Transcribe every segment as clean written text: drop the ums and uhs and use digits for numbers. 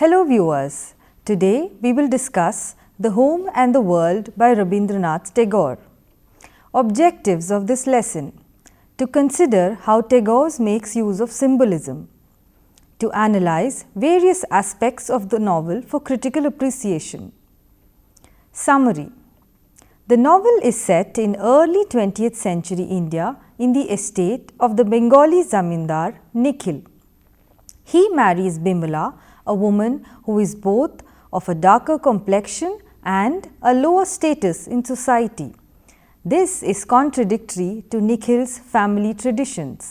Hello viewers, today we will discuss The Home and the World by Rabindranath Tagore. Objectives of this lesson: to consider how Tagore makes use of symbolism, to analyze various aspects of the novel for critical appreciation. Summary: the novel is set in early 20th century India in the estate of the Bengali zamindar Nikhil. He marries Bimala, a woman who is both of a darker complexion and a lower status in society. This is contradictory to Nikhil's family traditions.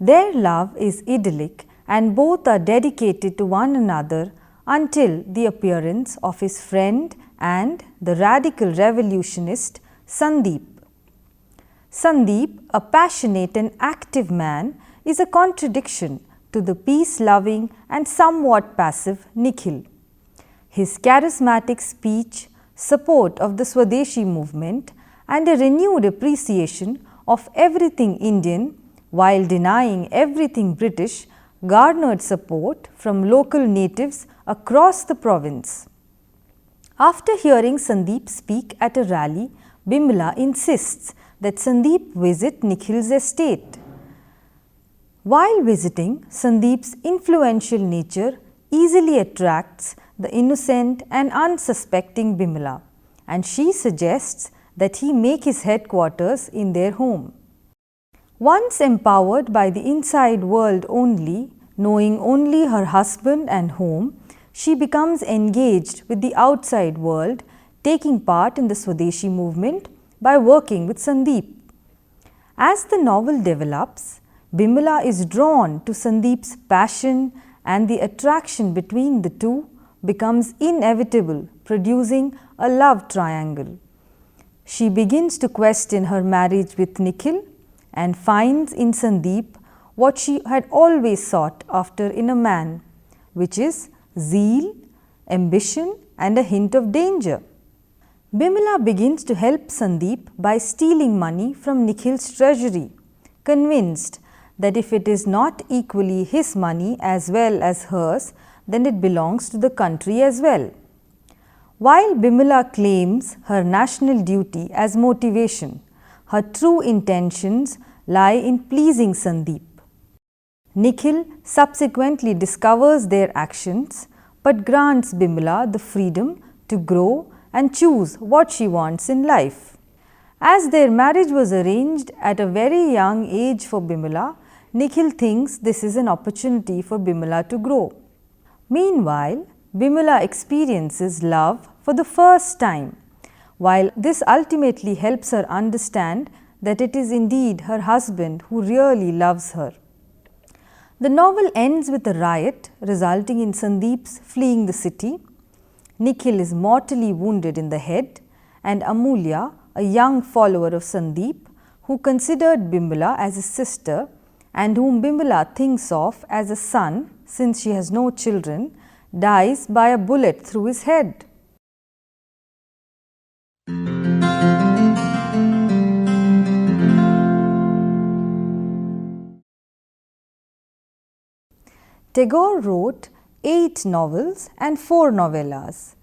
Their love is idyllic and both are dedicated to one another until the appearance of his friend and the radical revolutionist Sandeep. Sandeep, a passionate and active man, is a contradiction to the peace-loving and somewhat passive Nikhil. His charismatic speech, support of the Swadeshi movement, and a renewed appreciation of everything Indian while denying everything British garnered support from local natives across the province. After hearing Sandeep speak at a rally, Bimala insists that Sandeep visit Nikhil's estate. While visiting, Sandeep's influential nature easily attracts the innocent and unsuspecting Bimala, and she suggests that he make his headquarters in their home. Once empowered by the inside world only, knowing only her husband and home, she becomes engaged with the outside world, taking part in the Swadeshi movement by working with Sandeep. As the novel develops, Bimala is drawn to Sandeep's passion, and the attraction between the two becomes inevitable, producing a love triangle. She begins to question her marriage with Nikhil and finds in Sandeep what she had always sought after in a man, which is zeal, ambition, and a hint of danger. Bimala begins to help Sandeep by stealing money from Nikhil's treasury, convinced that if it is not equally his money as well as hers, then it belongs to the country as well. While Bimala claims her national duty as motivation, her true intentions lie in pleasing Sandeep. Nikhil subsequently discovers their actions but grants Bimala the freedom to grow and choose what she wants in life. As their marriage was arranged at a very young age for Bimala, Nikhil thinks this is an opportunity for Bimala to grow. Meanwhile, Bimala experiences love for the first time, while this ultimately helps her understand that it is indeed her husband who really loves her. The novel ends with a riot resulting in Sandeep's fleeing the city. Nikhil is mortally wounded in the head, and Amulya, a young follower of Sandeep, who considered Bimala as a sister and whom Bimala thinks of as a son since she has no children, dies by a bullet through his head. Tagore wrote 8 novels and 4 novellas.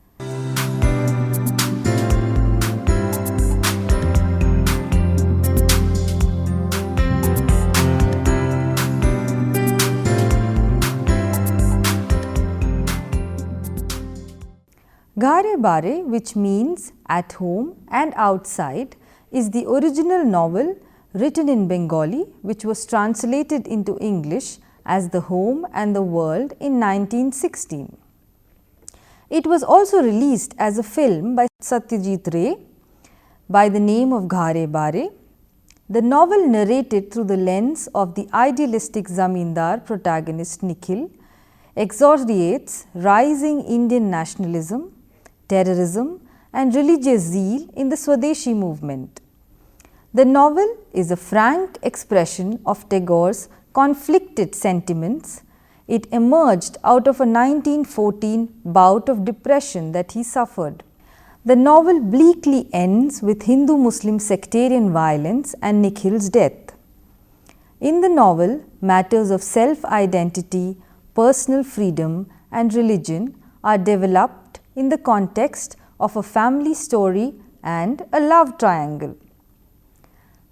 Ghare Bare, which means at home and outside, is the original novel written in Bengali, which was translated into English as The Home and the World in 1916. It was also released as a film by Satyajit Ray by the name of Ghare Bare. The novel, narrated through the lens of the idealistic zamindar protagonist Nikhil, exordiates rising Indian nationalism, terrorism, and religious zeal in the Swadeshi movement. The novel is a frank expression of Tagore's conflicted sentiments. It emerged out of a 1914 bout of depression that he suffered. The novel bleakly ends with Hindu-Muslim sectarian violence and Nikhil's death. In the novel, matters of self-identity, personal freedom, and religion are developed in the context of a family story and a love triangle.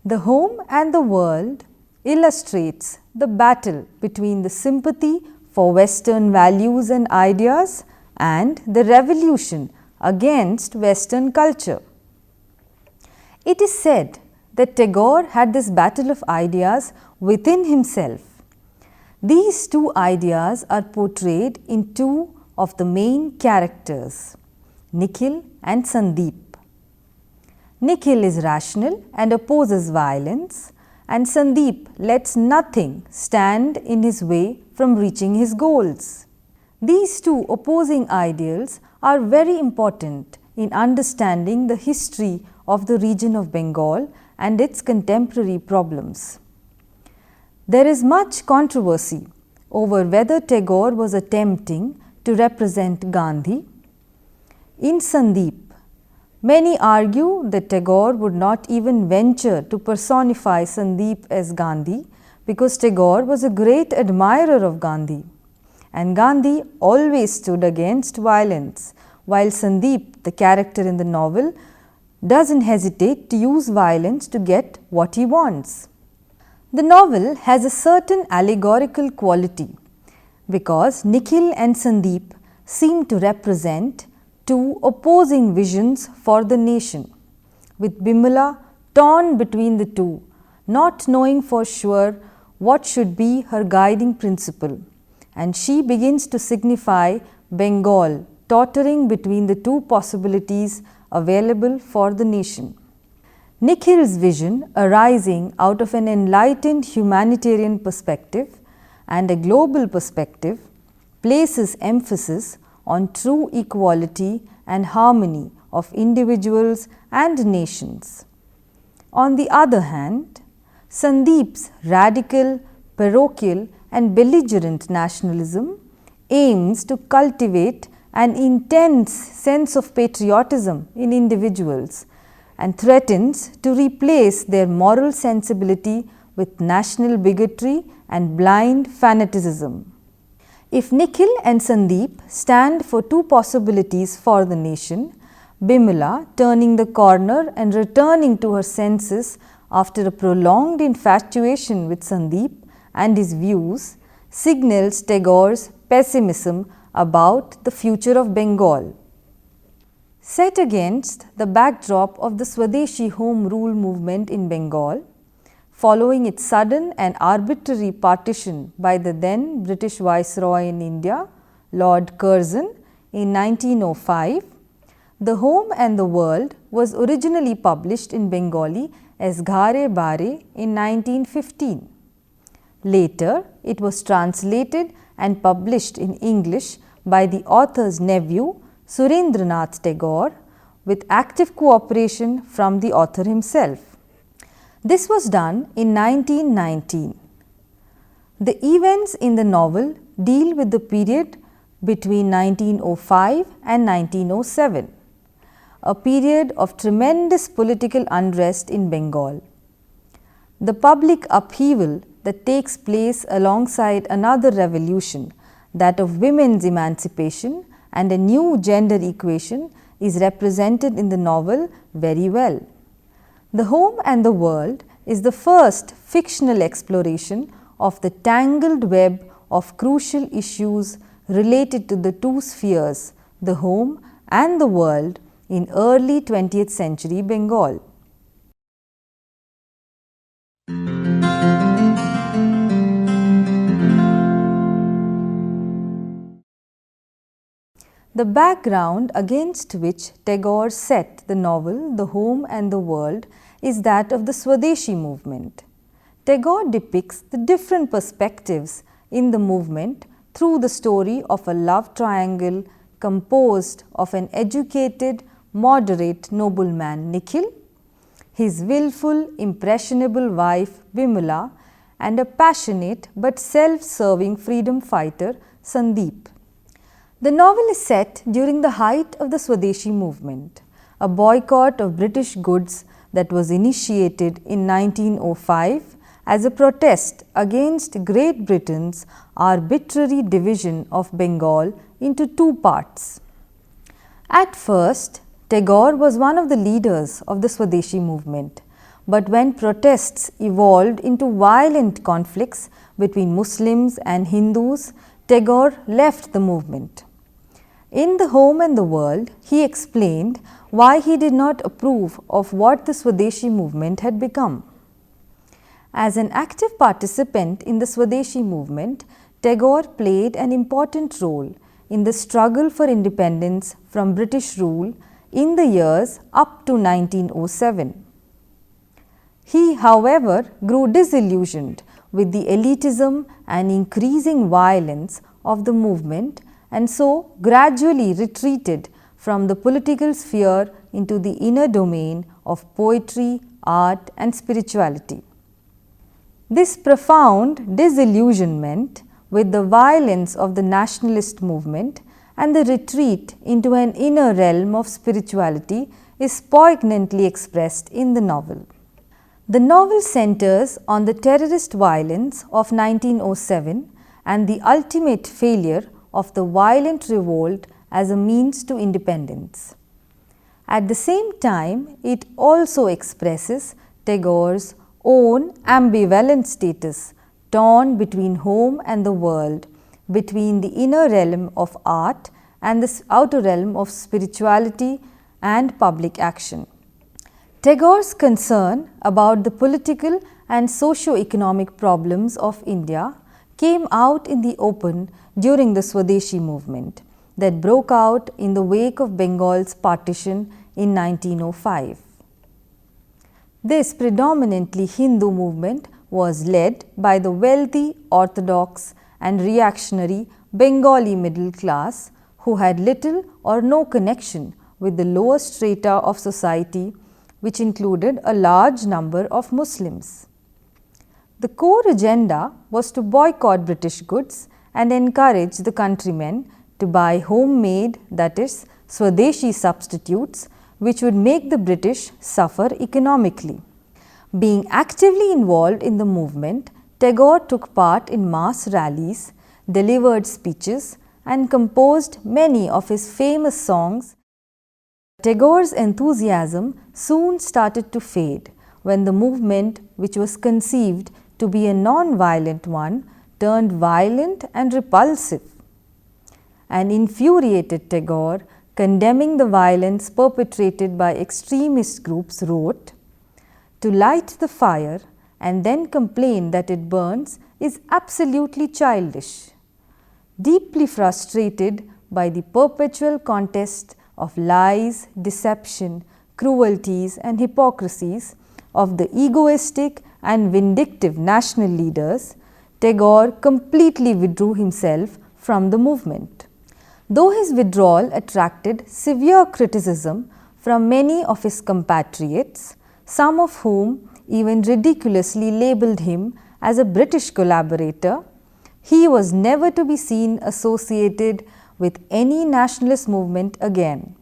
The Home and the World illustrates the battle between the sympathy for Western values and ideas and the revolution against Western culture. It is said that Tagore had this battle of ideas within himself. These two ideas are portrayed in two of the main characters, Nikhil and Sandeep. Nikhil is rational and opposes violence, and Sandeep lets nothing stand in his way from reaching his goals. These two opposing ideals are very important in understanding the history of the region of Bengal and its contemporary problems. There is much controversy over whether Tagore was attempting to represent Gandhi. In Sandeep, many argue that Tagore would not even venture to personify Sandeep as Gandhi because Tagore was a great admirer of Gandhi, and Gandhi always stood against violence, while Sandeep, the character in the novel, doesn't hesitate to use violence to get what he wants. The novel has a certain allegorical quality because Nikhil and Sandeep seem to represent two opposing visions for the nation, with Bimala torn between the two, not knowing for sure what should be her guiding principle, and she begins to signify Bengal tottering between the two possibilities available for the nation. Nikhil's vision, arising out of an enlightened humanitarian perspective and a global perspective, places emphasis on true equality and harmony of individuals and nations. On the other hand, Sandeep's radical, parochial and belligerent nationalism aims to cultivate an intense sense of patriotism in individuals and threatens to replace their moral sensibility with national bigotry and blind fanaticism. If Nikhil and Sandeep stand for two possibilities for the nation, Bimala, turning the corner and returning to her senses after a prolonged infatuation with Sandeep and his views, signals Tagore's pessimism about the future of Bengal. Set against the backdrop of the Swadeshi Home Rule movement in Bengal, following its sudden and arbitrary partition by the then British Viceroy in India, Lord Curzon, in 1905, The Home and the World was originally published in Bengali as Ghare Bare in 1915. Later, it was translated and published in English by the author's nephew, Rabindranath Tagore, with active cooperation from the author himself. This was done in 1919. The events in the novel deal with the period between 1905 and 1907, a period of tremendous political unrest in Bengal. The public upheaval that takes place alongside another revolution, that of women's emancipation and a new gender equation, is represented in the novel very well. The Home and the World is the first fictional exploration of the tangled web of crucial issues related to the two spheres, the home and the world, in early 20th century Bengal. The background against which Tagore set the novel The Home and the World is that of the Swadeshi movement. Tagore depicts the different perspectives in the movement through the story of a love triangle composed of an educated, moderate nobleman Nikhil, his willful, impressionable wife Bimala, and a passionate but self-serving freedom fighter Sandeep. The novel is set during the height of the Swadeshi movement, a boycott of British goods that was initiated in 1905 as a protest against Great Britain's arbitrary division of Bengal into two parts. At first, Tagore was one of the leaders of the Swadeshi movement, but when protests evolved into violent conflicts between Muslims and Hindus, Tagore left the movement. In The Home and the World, he explained why he did not approve of what the Swadeshi movement had become. As an active participant in the Swadeshi movement, Tagore played an important role in the struggle for independence from British rule in the years up to 1907. He, however, grew disillusioned with the elitism and increasing violence of the movement, and so gradually retreated from the political sphere into the inner domain of poetry, art and spirituality. This profound disillusionment with the violence of the nationalist movement and the retreat into an inner realm of spirituality is poignantly expressed in the novel. The novel centers on the terrorist violence of 1907 and the ultimate failure of the violent revolt as a means to independence. At the same time, it also expresses Tagore's own ambivalent status, torn between home and the world, between the inner realm of art and the outer realm of spirituality and public action. Tagore's concern about the political and socio-economic problems of India came out in the open during the Swadeshi movement that broke out in the wake of Bengal's partition in 1905. This predominantly Hindu movement was led by the wealthy, orthodox and reactionary Bengali middle class who had little or no connection with the lower strata of society, which included a large number of Muslims. The core agenda was to boycott British goods and encourage the countrymen to buy homemade, that is, Swadeshi substitutes, which would make the British suffer economically. Being actively involved in the movement, Tagore took part in mass rallies, delivered speeches, and composed many of his famous songs. Tagore's enthusiasm soon started to fade when the movement, which was conceived to be a non-violent one, turned violent and repulsive. An infuriated Tagore, condemning the violence perpetrated by extremist groups, wrote, "To light the fire and then complain that it burns is absolutely childish." Deeply frustrated by the perpetual contest of lies, deception, cruelties and hypocrisies of the egoistic and vindictive national leaders, Tagore completely withdrew himself from the movement. Though his withdrawal attracted severe criticism from many of his compatriots, some of whom even ridiculously labelled him as a British collaborator, he was never to be seen associated with any nationalist movement again.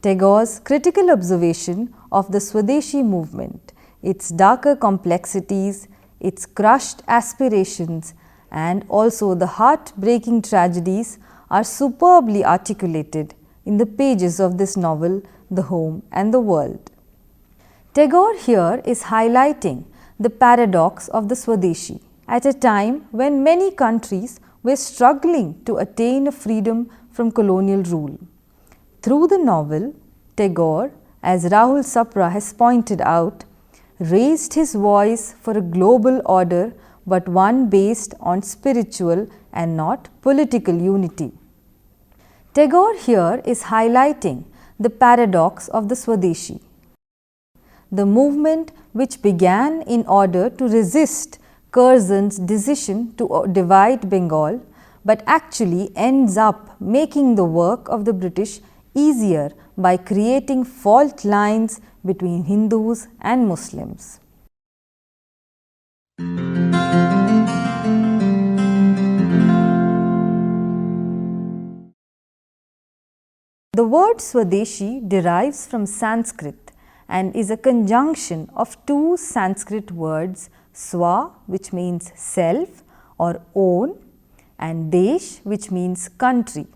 Tagore's critical observation of the Swadeshi movement, its darker complexities, its crushed aspirations, and also the heart-breaking tragedies are superbly articulated in the pages of this novel, The Home and the World. Tagore here is highlighting the paradox of the Swadeshi at a time when many countries were struggling to attain a freedom from colonial rule. Through the novel, Tagore, as Rahul Sapra has pointed out, raised his voice for a global order, but one based on spiritual and not political unity. Tagore here is highlighting the paradox of the Swadeshi. The movement, which began in order to resist Curzon's decision to divide Bengal, but actually ends up making the work of the British easier by creating fault lines between Hindus and Muslims. The word Swadeshi derives from Sanskrit and is a conjunction of two Sanskrit words, swa, which means self or own, and desh, which means country.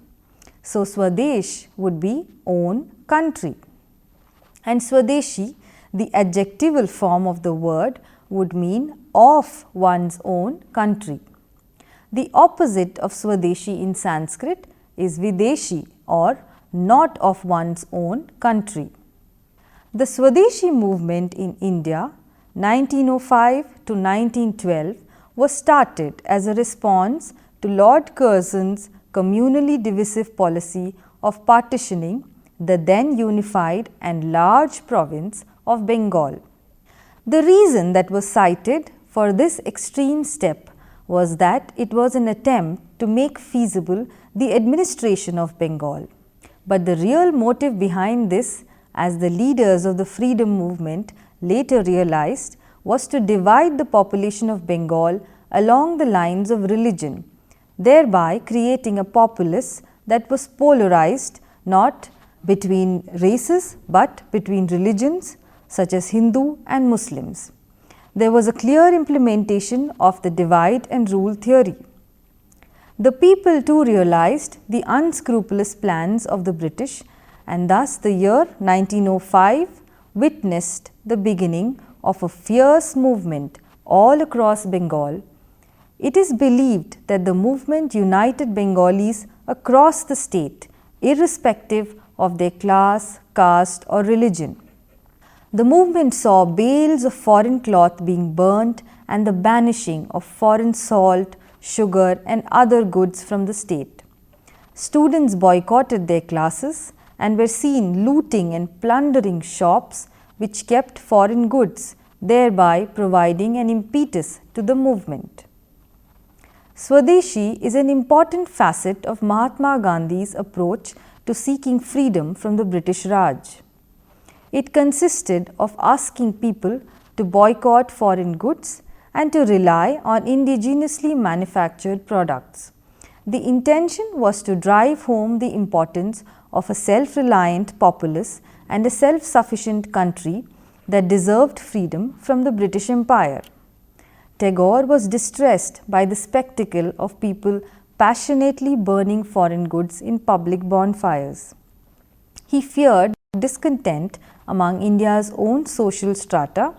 So, Swadesh would be own country, and Swadeshi, the adjectival form of the word, would mean of one's own country. The opposite of Swadeshi in Sanskrit is Videshi, or not of one's own country. The Swadeshi movement in India 1905 to 1912 was started as a response to Lord Curzon's communally divisive policy of partitioning the then unified and large province of Bengal. The reason that was cited for this extreme step was that it was an attempt to make feasible the administration of Bengal. But the real motive behind this, as the leaders of the freedom movement later realized, was to divide the population of Bengal along the lines of religion, thereby creating a populace that was polarized not between races but between religions such as Hindu and Muslims. There was a clear implementation of the divide and rule theory. The people too realized the unscrupulous plans of the British, and thus the year 1905 witnessed the beginning of a fierce movement all across Bengal. It is believed that the movement united Bengalis across the state, irrespective of their class, caste or religion. The movement saw bales of foreign cloth being burnt and the banishing of foreign salt, sugar and other goods from the state. Students boycotted their classes and were seen looting and plundering shops which kept foreign goods, thereby providing an impetus to the movement. Swadeshi is an important facet of Mahatma Gandhi's approach to seeking freedom from the British Raj. It consisted of asking people to boycott foreign goods and to rely on indigenously manufactured products. The intention was to drive home the importance of a self-reliant populace and a self-sufficient country that deserved freedom from the British Empire. Tagore was distressed by the spectacle of people passionately burning foreign goods in public bonfires. He feared discontent among India's own social strata,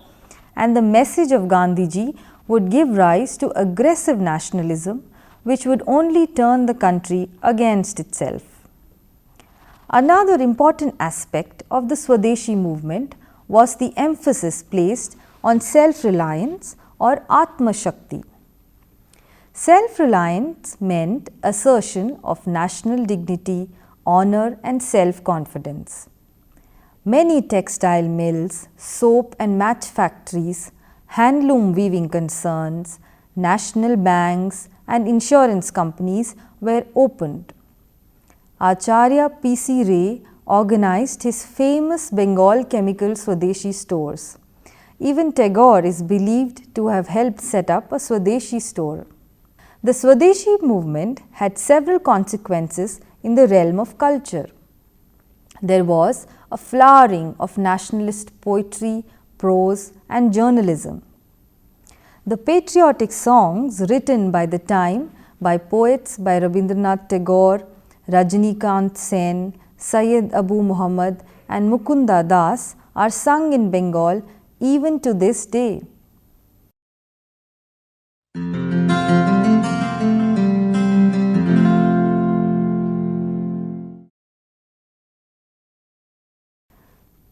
and the message of Gandhiji would give rise to aggressive nationalism which would only turn the country against itself. Another important aspect of the Swadeshi movement was the emphasis placed on self-reliance or Atma Shakti. Self-reliance meant assertion of national dignity, honor and self-confidence. Many textile mills, soap and match factories, handloom weaving concerns, national banks and insurance companies were opened. Acharya P.C. Ray organized his famous Bengal chemical Swadeshi stores. Even Tagore is believed to have helped set up a Swadeshi store. The Swadeshi movement had several consequences in the realm of culture. There was a flowering of nationalist poetry, prose and journalism. The patriotic songs written by the time by poets by Rabindranath Tagore, Rajnikant Sen, Syed Abu Muhammad and Mukunda Das are sung in Bengal even to this day.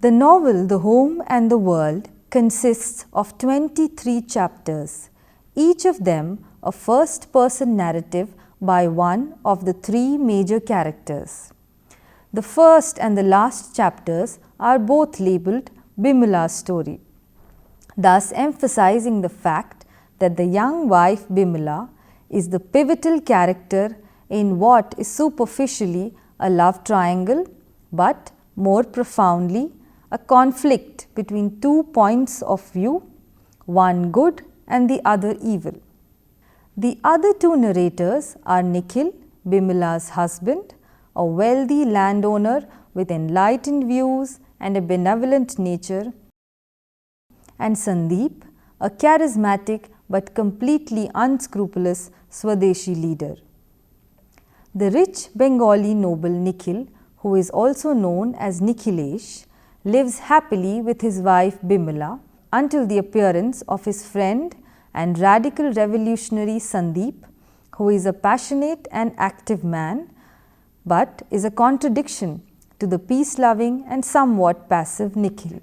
The novel The Home and the World consists of 23 chapters, each of them a first-person narrative by one of the three major characters. The first and the last chapters are both labelled Bimala's story, thus emphasizing the fact that the young wife Bimala is the pivotal character in what is superficially a love triangle, but more profoundly a conflict between 2 points of view, one good and the other evil. The other two narrators are Nikhil, Bimala's husband, a wealthy landowner with enlightened views and a benevolent nature, and Sandeep, a charismatic but completely unscrupulous Swadeshi leader. The rich Bengali noble Nikhil, who is also known as Nikhilesh, lives happily with his wife Bimala until the appearance of his friend and radical revolutionary Sandeep, who is a passionate and active man, but is a contradiction to the peace-loving and somewhat passive Nikhil.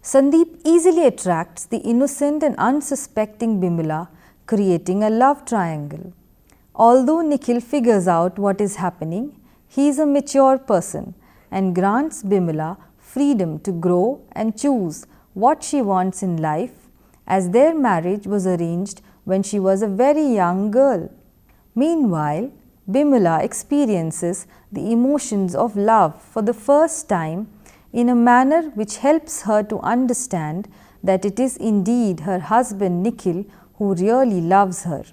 Sandeep easily attracts the innocent and unsuspecting Bimala, creating a love triangle. Although Nikhil figures out what is happening, he is a mature person and grants Bimala freedom to grow and choose what she wants in life, as their marriage was arranged when she was a very young girl. Meanwhile, Bimala experiences the emotions of love for the first time in a manner which helps her to understand that it is indeed her husband Nikhil who really loves her.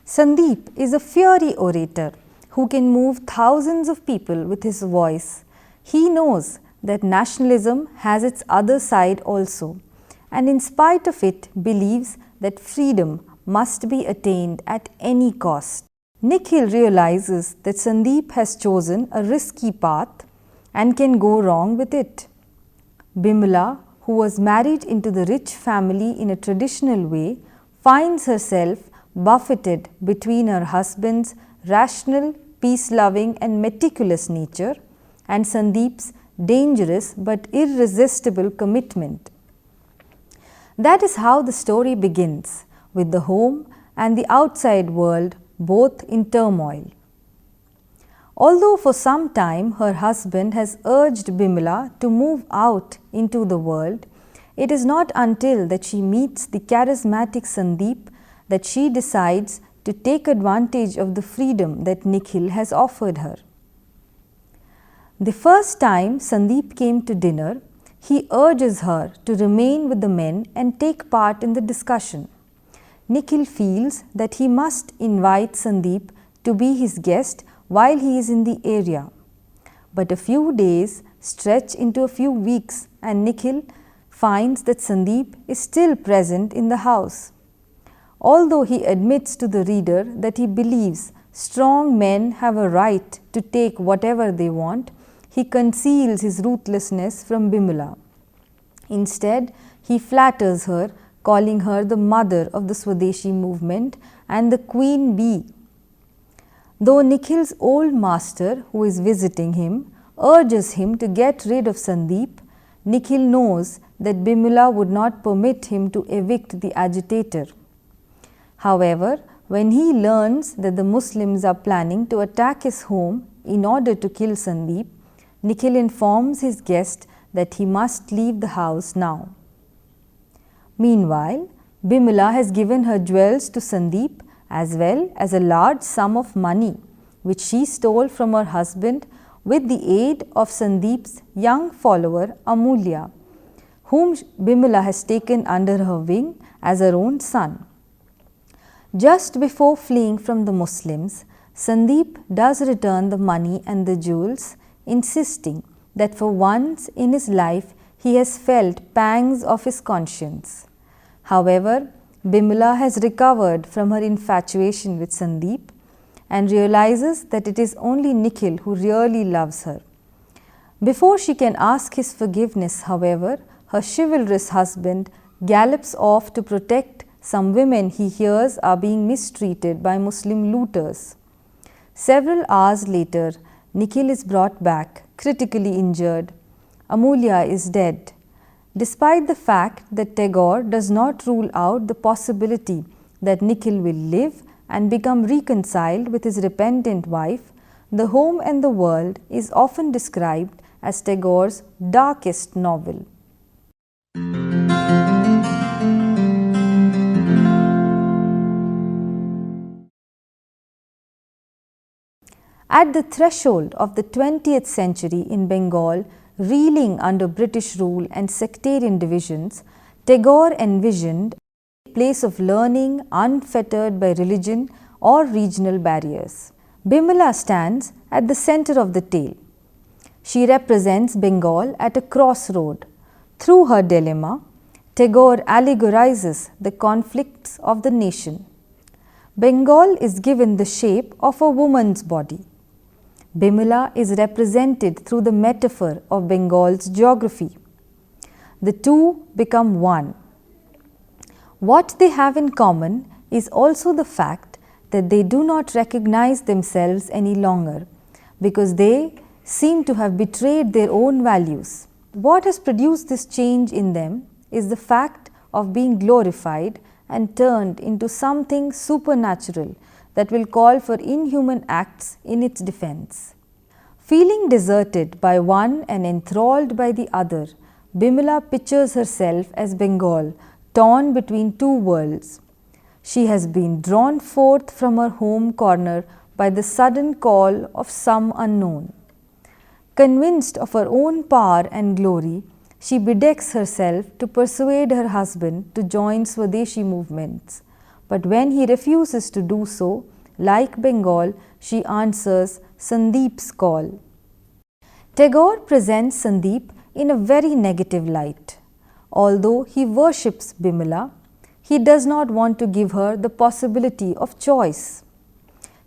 Sandeep is a fiery orator who can move thousands of people with his voice. He knows that nationalism has its other side also, and in spite of it believes that freedom must be attained at any cost. Nikhil realizes that Sandeep has chosen a risky path and can go wrong with it. Bimala, who was married into the rich family in a traditional way, finds herself buffeted between her husband's rational, peace-loving and meticulous nature and Sandeep's dangerous but irresistible commitment. That is how the story begins, with the home and the outside world both in turmoil. Although for some time her husband has urged Bimala to move out into the world, it is not until that she meets the charismatic Sandeep that she decides to take advantage of the freedom that Nikhil has offered her. The first time Sandeep came to dinner, he urges her to remain with the men and take part in the discussion. Nikhil feels that he must invite Sandeep to be his guest while he is in the area. But a few days stretch into a few weeks and Nikhil finds that Sandeep is still present in the house. Although he admits to the reader that he believes strong men have a right to take whatever they want, he conceals his ruthlessness from Bimala. Instead, he flatters her, calling her the mother of the Swadeshi movement and the queen bee. Though Nikhil's old master, who is visiting him, urges him to get rid of Sandeep, Nikhil knows that Bimala would not permit him to evict the agitator. However, when he learns that the Muslims are planning to attack his home in order to kill Sandeep, Nikhil informs his guest that he must leave the house now. Meanwhile, Bimala has given her jewels to Sandeep as well as a large sum of money, which she stole from her husband with the aid of Sandeep's young follower Amulya, whom Bimala has taken under her wing as her own son. Just before fleeing from the Muslims, Sandeep does return the money and the jewels, insisting that for once in his life he has felt pangs of his conscience. However, Bimala has recovered from her infatuation with Sandeep and realizes that it is only Nikhil who really loves her. Before she can ask his forgiveness, however, her chivalrous husband gallops off to protect some women he hears are being mistreated by Muslim looters. Several hours later, Nikhil is brought back, critically injured. Amulya is dead. Despite the fact that Tagore does not rule out the possibility that Nikhil will live and become reconciled with his repentant wife, The Home and the World is often described as Tagore's darkest novel. At the threshold of the 20th century in Bengal, reeling under British rule and sectarian divisions, Tagore envisioned a place of learning unfettered by religion or regional barriers. Bimala stands at the center of the tale. She represents Bengal at a crossroad. Through her dilemma, Tagore allegorizes the conflicts of the nation. Bengal is given the shape of a woman's body. Bimala is represented through the metaphor of Bengal's geography. The two become one. What they have in common is also the fact that they do not recognize themselves any longer because they seem to have betrayed their own values. What has produced this change in them is the fact of being glorified and turned into something supernatural that will call for inhuman acts in its defense. Feeling deserted by one and enthralled by the other, Bimala pictures herself as Bengal, torn between two worlds. She has been drawn forth from her home corner by the sudden call of some unknown. Convinced of her own power and glory, she bedecks herself to persuade her husband to join Swadeshi movements. But when he refuses to do so, like Bengal, she answers Sandeep's call. Tagore presents Sandeep in a very negative light. Although he worships Bimala, he does not want to give her the possibility of choice.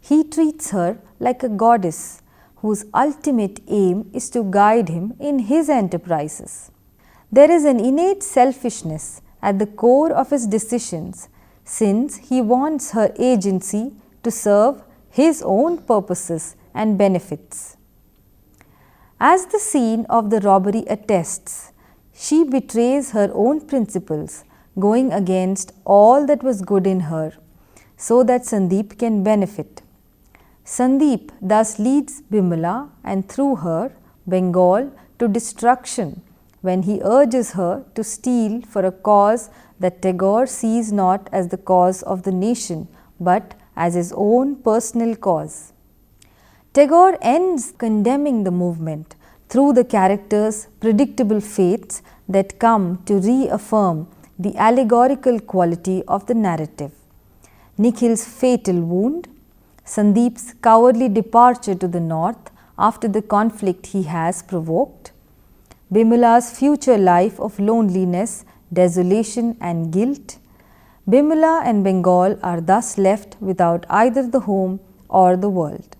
He treats her like a goddess whose ultimate aim is to guide him in his enterprises. There is an innate selfishness at the core of his decisions, since he wants her agency to serve his own purposes and benefits. As the scene of the robbery attests, she betrays her own principles, going against all that was good in her, so that Sandeep can benefit. Sandeep thus leads Bimala and through her, Bengal, to destruction when he urges her to steal for a cause that Tagore sees not as the cause of the nation, but as his own personal cause. Tagore ends condemning the movement through the characters' predictable fates that come to reaffirm the allegorical quality of the narrative. Nikhil's fatal wound, Sandeep's cowardly departure to the north after the conflict he has provoked, Bimala's future life of loneliness, desolation and guilt. Bimala and Bengal are thus left without either the home or the world.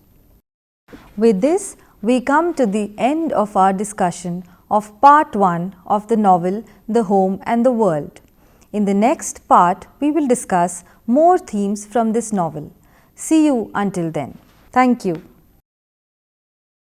With this, we come to the end of our discussion of part 1 of the novel The Home and the World. In the next part, we will discuss more themes from this novel. See you until then. Thank you.